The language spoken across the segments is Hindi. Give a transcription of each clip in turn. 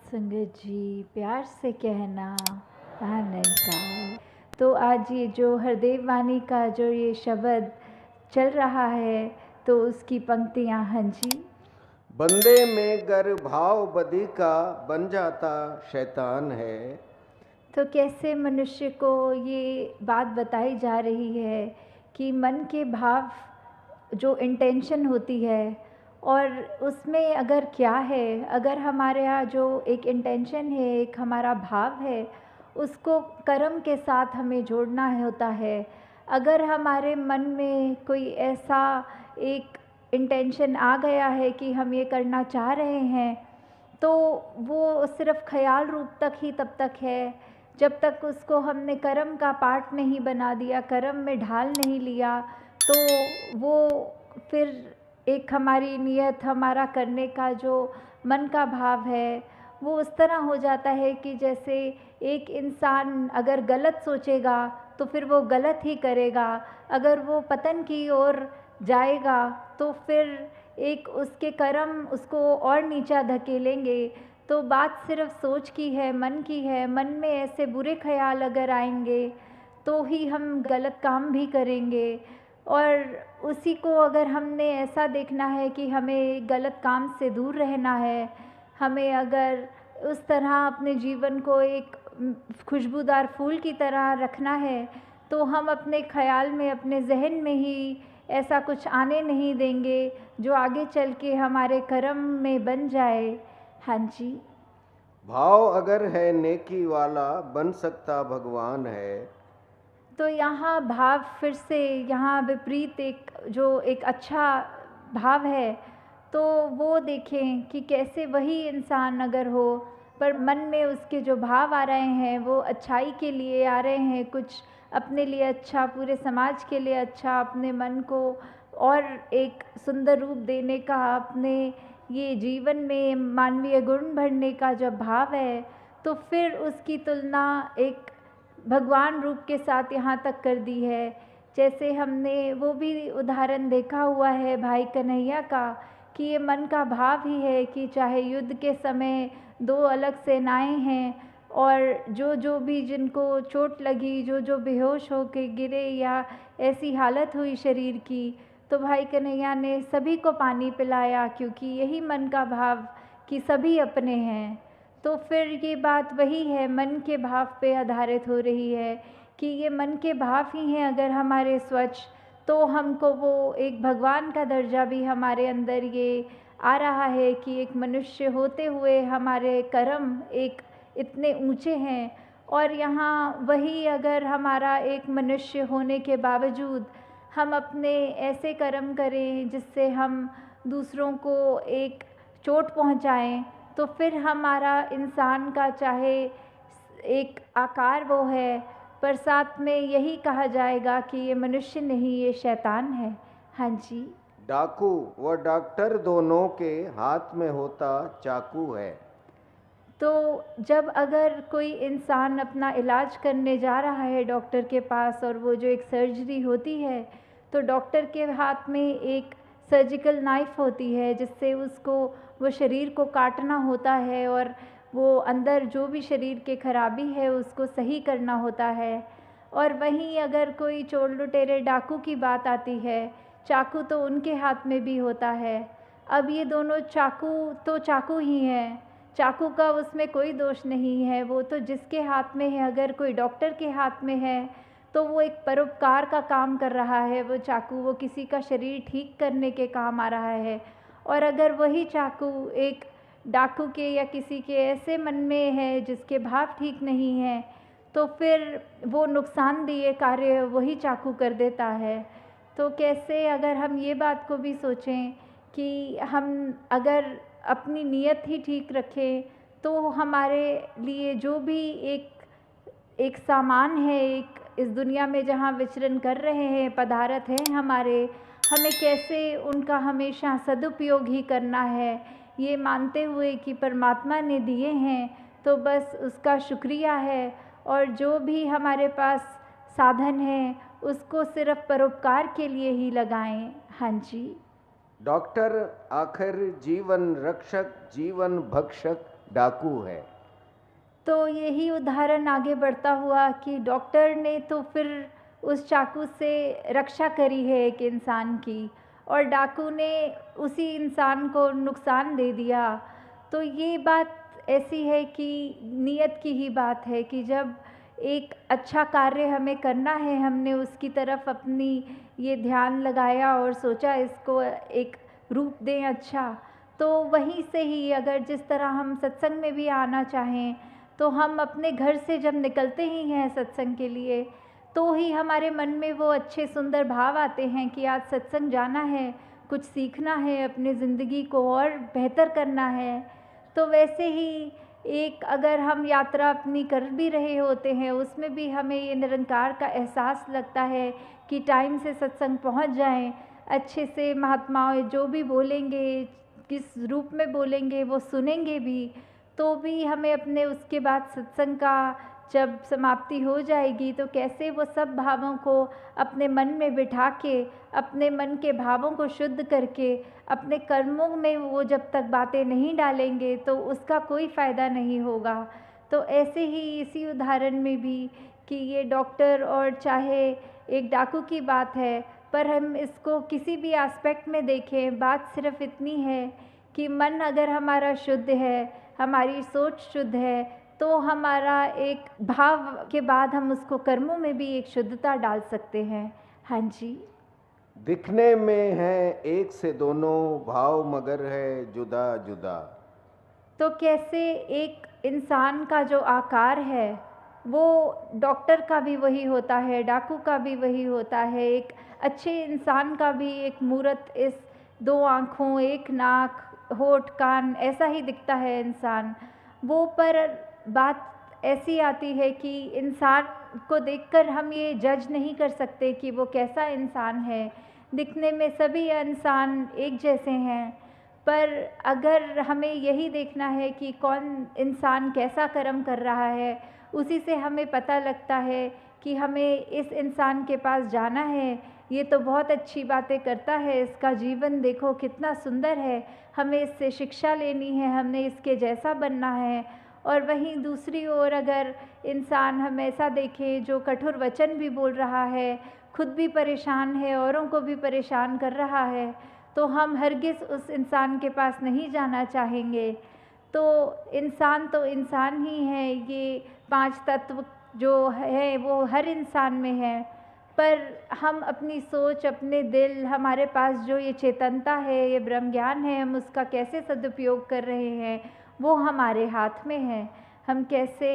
संगत जी, प्यार से कहना निकाल। तो आज ये जो हरदेव वाणी का जो ये शब्द चल रहा है, तो उसकी पंक्तियाँ। हाँ जी। बंदे में गर भाव बदी का बन जाता शैतान है। तो कैसे मनुष्य को ये बात बताई जा रही है कि मन के भाव, जो इंटेंशन होती है, और उसमें अगर क्या है, अगर हमारे यहाँ जो एक इंटेंशन है, एक हमारा भाव है, उसको कर्म के साथ हमें जोड़ना होता है। अगर हमारे मन में कोई ऐसा एक इंटेंशन आ गया है कि हम ये करना चाह रहे हैं, तो वो सिर्फ ख्याल रूप तक ही तब तक है जब तक उसको हमने कर्म का पार्ट नहीं बना दिया, कर्म में ढाल नहीं लिया। तो वो फिर एक हमारी नियत, हमारा करने का जो मन का भाव है, वो उस तरह हो जाता है कि जैसे एक इंसान अगर गलत सोचेगा तो फिर वो गलत ही करेगा, अगर वो पतन की ओर जाएगा तो फिर एक उसके कर्म उसको और नीचा धकेलेंगे। तो बात सिर्फ सोच की है, मन की है। मन में ऐसे बुरे ख्याल अगर आएंगे तो ही हम गलत काम भी करेंगे, और उसी को अगर हमने ऐसा देखना है कि हमें गलत काम से दूर रहना है, हमें अगर उस तरह अपने जीवन को एक खुशबूदार फूल की तरह रखना है, तो हम अपने ख्याल में, अपने जहन में ही ऐसा कुछ आने नहीं देंगे जो आगे चल के हमारे कर्म में बन जाए। हाँ जी। भाव अगर है नेकी वाला बन सकता भगवान है। तो यहाँ भाव फिर से यहाँ विपरीत एक अच्छा भाव है, तो वो देखें कि कैसे वही इंसान अगर हो, पर मन में उसके जो भाव आ रहे हैं वो अच्छाई के लिए आ रहे हैं, कुछ अपने लिए अच्छा, पूरे समाज के लिए अच्छा, अपने मन को और एक सुंदर रूप देने का, अपने ये जीवन में मानवीय गुण भरने का जब भाव है, तो फिर उसकी तुलना एक भगवान रूप के साथ यहाँ तक कर दी है। जैसे हमने वो भी उदाहरण देखा हुआ है भाई कन्हैया का, कि ये मन का भाव ही है कि चाहे युद्ध के समय दो अलग सेनाएं हैं, और जो भी जिनको चोट लगी, जो बेहोश होके गिरे या ऐसी हालत हुई शरीर की, तो भाई कन्हैया ने सभी को पानी पिलाया, क्योंकि यही मन का भाव कि सभी अपने हैं। तो फिर ये बात वही है, मन के भाव पे आधारित हो रही है कि ये मन के भाव ही हैं अगर हमारे स्वच्छ, तो हमको वो एक भगवान का दर्जा भी हमारे अंदर ये आ रहा है कि एक मनुष्य होते हुए हमारे कर्म एक इतने ऊंचे हैं। और यहाँ वही अगर हमारा एक मनुष्य होने के बावजूद हम अपने ऐसे कर्म करें जिससे हम दूसरों को एक चोट पहुँचाएं, तो फिर हमारा इंसान का चाहे एक आकार वो है, पर साथ में यही कहा जाएगा कि ये मनुष्य नहीं, ये शैतान है। हाँ जी। डाकू व डॉक्टर दोनों के हाथ में होता चाकू है। तो जब अगर कोई इंसान अपना इलाज करने जा रहा है डॉक्टर के पास, और वो जो एक सर्जरी होती है, तो डॉक्टर के हाथ में एक सर्जिकल नाइफ़ होती है जिससे उसको वो शरीर को काटना होता है, और वो अंदर जो भी शरीर के खराबी है उसको सही करना होता है। और वहीं अगर कोई चोर लुटेरे डाकू की बात आती है, चाकू तो उनके हाथ में भी होता है। अब ये दोनों चाकू तो चाकू ही हैं, चाकू का उसमें कोई दोष नहीं है, वो तो जिसके हाथ में है, अगर कोई डॉक्टर के हाथ में है तो वो एक परोपकार का काम कर रहा है, वो चाकू वो किसी का शरीर ठीक करने के काम आ रहा है। और अगर वही चाकू एक डाकू के या किसी के ऐसे मन में है जिसके भाव ठीक नहीं हैं, तो फिर वो नुकसानदेह कार्य वही चाकू कर देता है। तो कैसे अगर हम ये बात को भी सोचें कि हम अगर अपनी नीयत ही ठीक रखें, तो हमारे लिए जो भी एक सामान है, एक इस दुनिया में जहाँ विचरण कर रहे हैं, पदार्थ हैं हमारे, हमें कैसे उनका हमेशा सदुपयोग ही करना है, ये मानते हुए कि परमात्मा ने दिए हैं तो बस उसका शुक्रिया है। और जो भी हमारे पास साधन है उसको सिर्फ परोपकार के लिए ही लगाएं। हाँ जी। डॉक्टर आखिर जीवन रक्षक जीवन भक्षक डाकू है। तो यही उदाहरण आगे बढ़ता हुआ कि डॉक्टर ने तो फिर उस चाकू से रक्षा करी है एक इंसान की, और डाकू ने उसी इंसान को नुकसान दे दिया। तो ये बात ऐसी है कि नीयत की ही बात है कि जब एक अच्छा कार्य हमें करना है, हमने उसकी तरफ अपनी ये ध्यान लगाया और सोचा इसको एक रूप दें अच्छा, तो वहीं से ही अगर जिस तरह हम सत्संग में भी आना चाहें, तो हम अपने घर से जब निकलते ही हैं सत्संग के लिए, तो ही हमारे मन में वो अच्छे सुंदर भाव आते हैं कि आज सत्संग जाना है, कुछ सीखना है, अपनी ज़िंदगी को और बेहतर करना है। तो वैसे ही एक अगर हम यात्रा अपनी कर भी रहे होते हैं, उसमें भी हमें ये निरंकार का एहसास लगता है कि टाइम से सत्संग पहुंच जाएं, अच्छे से महात्माओं जो भी बोलेंगे, किस रूप में बोलेंगे, वो सुनेंगे भी, तो भी हमें अपने उसके बाद सत्संग का जब समाप्ति हो जाएगी तो कैसे वो सब भावों को अपने मन में बिठा के, अपने मन के भावों को शुद्ध करके, अपने कर्मों में वो जब तक बातें नहीं डालेंगे तो उसका कोई फ़ायदा नहीं होगा। तो ऐसे ही इसी उदाहरण में भी कि ये डॉक्टर और चाहे एक डाकू की बात है, पर हम इसको किसी भी एस्पेक्ट में देखें, बात सिर्फ इतनी है कि मन अगर हमारा शुद्ध है, हमारी सोच शुद्ध है, तो हमारा एक भाव के बाद हम उसको कर्मों में भी एक शुद्धता डाल सकते हैं। हाँ जी। दिखने में है एक से दोनों, भाव मगर है जुदा जुदा। तो कैसे एक इंसान का जो आकार है वो डॉक्टर का भी वही होता है, डाकू का भी वही होता है, एक अच्छे इंसान का भी एक मूरत, इस दो आँखों, एक नाक, होठ, कान, ऐसा ही दिखता है इंसान वो। पर बात ऐसी आती है कि इंसान को देखकर हम ये जज नहीं कर सकते कि वो कैसा इंसान है। दिखने में सभी इंसान एक जैसे हैं, पर अगर हमें यही देखना है कि कौन इंसान कैसा कर्म कर रहा है, उसी से हमें पता लगता है कि हमें इस इंसान के पास जाना है, ये तो बहुत अच्छी बातें करता है, इसका जीवन देखो कितना सुंदर है, हमें इससे शिक्षा लेनी है, हमने इसके जैसा बनना है। और वहीं दूसरी ओर अगर इंसान हम ऐसा देखें जो कठोर वचन भी बोल रहा है, खुद भी परेशान है, औरों को भी परेशान कर रहा है, तो हम हरगिज़ उस इंसान के पास नहीं जाना चाहेंगे। तो इंसान ही है, ये 5 तत्व जो है वो हर इंसान में है, पर हम अपनी सोच, अपने दिल, हमारे पास जो ये चेतनता है, ये ब्रह्म ज्ञान है, हम उसका कैसे सदुपयोग कर रहे हैं वो हमारे हाथ में है। हम कैसे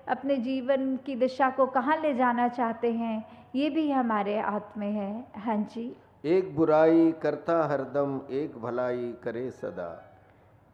अपने जीवन की दिशा को कहाँ ले जाना चाहते हैं, ये भी हमारे हाथ में है। हाँ जी। एक बुराई करता हरदम, एक भलाई करे सदा।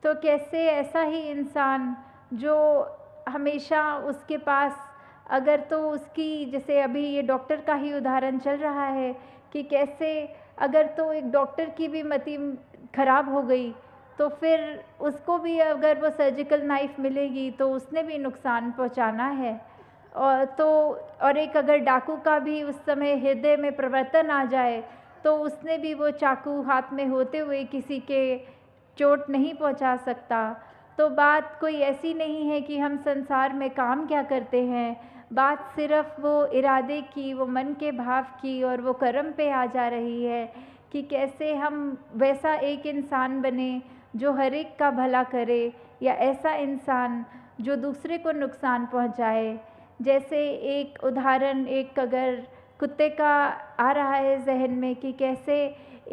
तो कैसे ऐसा ही इंसान जो हमेशा उसके पास, अगर तो उसकी, जैसे अभी ये डॉक्टर का ही उदाहरण चल रहा है कि कैसे अगर तो एक डॉक्टर की भी मति खराब हो गई तो फिर उसको भी अगर वो सर्जिकल नाइफ मिलेगी तो उसने भी नुकसान पहुंचाना है। और एक अगर डाकू का भी उस समय हृदय में परिवर्तन आ जाए तो उसने भी वो चाकू हाथ में होते हुए किसी के चोट नहीं पहुंचा सकता। तो बात कोई ऐसी नहीं है कि हम संसार में काम क्या करते हैं, बात सिर्फ वो इरादे की, वो मन के भाव की और वो कर्म पे आ जा रही है कि कैसे हम वैसा एक इंसान बने जो हर एक का भला करे, या ऐसा इंसान जो दूसरे को नुकसान पहुंचाए। जैसे एक उदाहरण, एक अगर कुत्ते का आ रहा है जहन में कि कैसे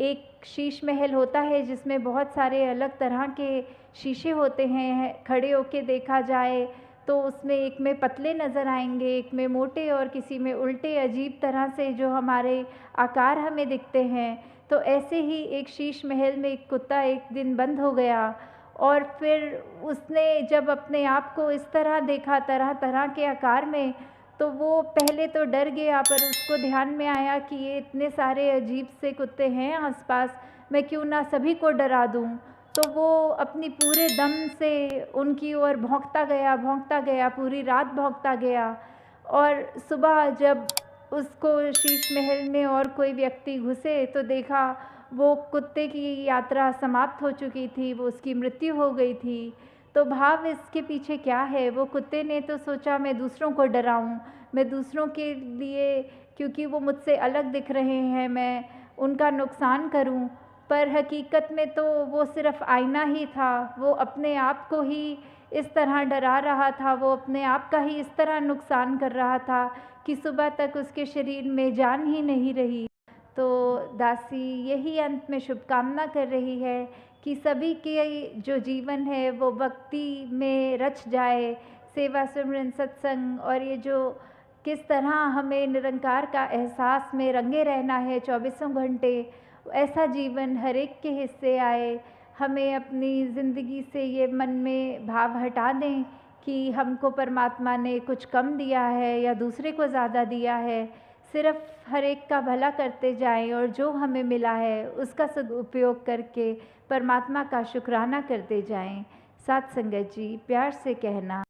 एक शीश महल होता है जिसमें बहुत सारे अलग तरह के शीशे होते हैं, खड़े होके देखा जाए तो उसमें एक में पतले नज़र आएंगे, एक में मोटे, और किसी में उल्टे अजीब तरह से जो हमारे आकार हमें दिखते हैं। तो ऐसे ही एक शीश महल में एक कुत्ता एक दिन बंद हो गया और फिर उसने जब अपने आप को इस तरह देखा, तरह तरह के आकार में, तो वो पहले तो डर गया, पर उसको ध्यान में आया कि ये इतने सारे अजीब से कुत्ते हैं आसपास, मैं क्यों ना सभी को डरा दूं। तो वो अपनी पूरे दम से उनकी ओर भौंकता गया, पूरी रात भौंकता गया। और सुबह जब उसको शीश महल में और कोई व्यक्ति घुसे तो देखा वो कुत्ते की यात्रा समाप्त हो चुकी थी, वो उसकी मृत्यु हो गई थी। तो भाव इसके पीछे क्या है? वो कुत्ते ने तो सोचा मैं दूसरों को डराऊं, मैं दूसरों के लिए, क्योंकि वो मुझसे अलग दिख रहे हैं, मैं उनका नुकसान करूं। पर हकीकत में तो वो सिर्फ आईना ही था। वो अपने आप को ही इस तरह डरा रहा था, वो अपने आप का ही इस तरह नुकसान कर रहा था कि सुबह तक उसके शरीर में जान ही नहीं रही। तो दासी यही अंत में शुभकामना कर रही है कि सभी के जो जीवन है वो भक्ति में रच जाए, सेवा सिमरन सत्संग, और ये जो किस तरह हमें निरंकार का एहसास में रंगे रहना है 24 घंटे, ऐसा जीवन हर एक के हिस्से आए। हमें अपनी ज़िंदगी से ये मन में भाव हटा दें कि हमको परमात्मा ने कुछ कम दिया है या दूसरे को ज़्यादा दिया है। सिर्फ हर एक का भला करते जाएं और जो हमें मिला है उसका सदुपयोग करके परमात्मा का शुक्राना करते जाएं। साथ संगत जी, प्यार से कहना।